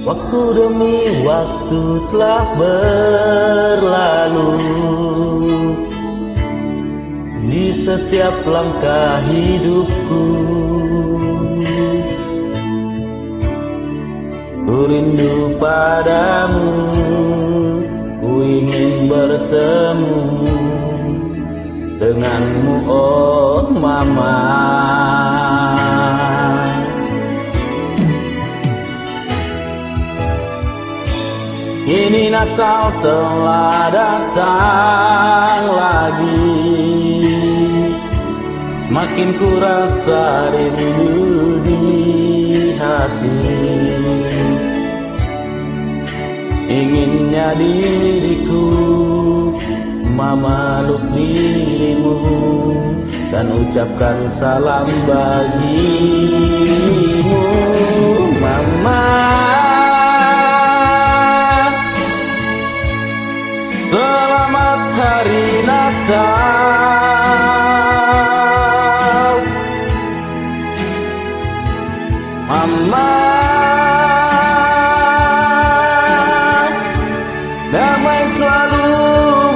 Waktu demi waktu telah berlalu, di setiap langkah hidupku ku rindu padamu, ku ingin bertemu denganmu, oh mama. Kini Natal telah datang lagi, makin ku rasa rindu di hati. Inginnya diriku memeluk dirimu dan ucapkan salam bagimu, mama. Selamat Hari Natal, mama. Damai selalu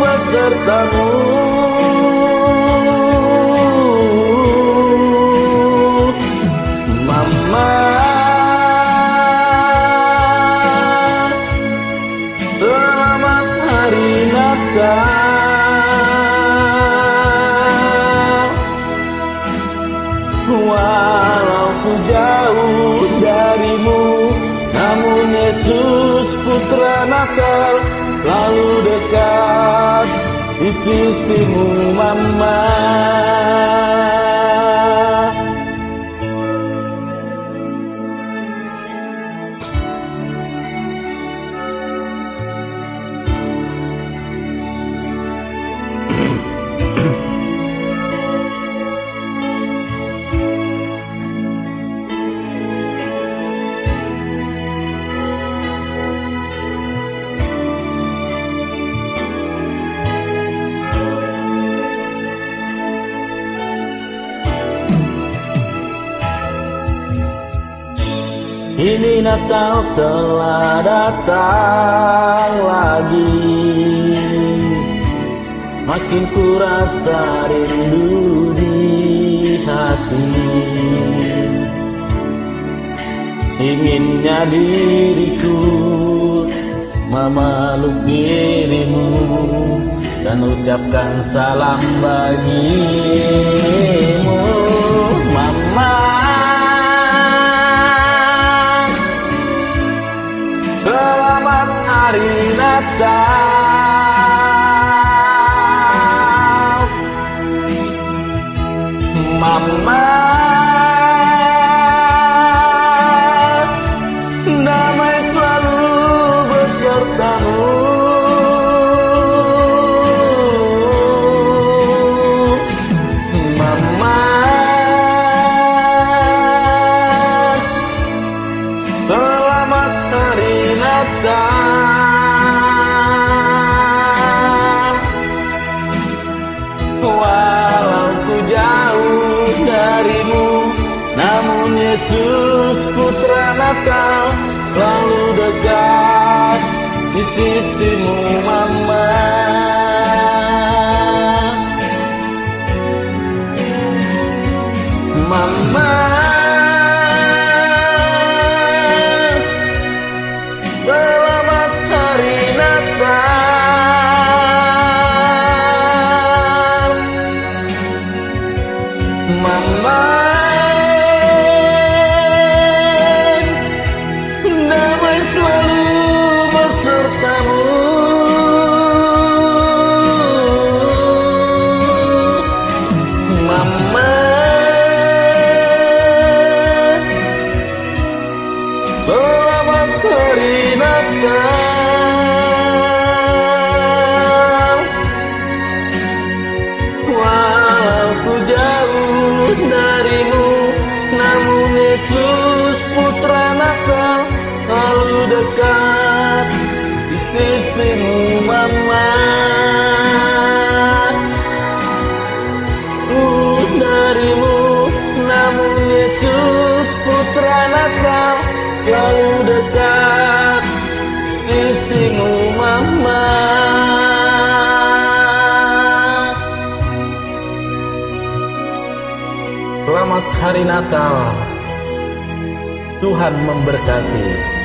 besertamu, mama. Selamat Hari Natal. Walau ku jauh darimu, namun Yesus Putra Natal selalu dekat di sisimu, mama. Ini Natal telah datang lagi, makin ku rasa rindu di hati. Inginnya diriku memeluk dirimu dan ucapkan salam bagimu, mama. Selamat Hari Natal, mama. Damai selalu besertamu, mama. Selamat Hari Natal. Walau ku jauh darimu, namun Yesus Putra Natal selalu dekat di sisimu, mama. Mama. Selamat Hari Natal, mama. Damai selalu besertamu, mama. Selamat Hari Natal. Walau ku jauh darimu, namun Yesus Putra Natal selalu dekat di sisimu, mama. Darimu, namun Yesus Putra Natal selalu dekat hari Natal. Tuhan memberkati.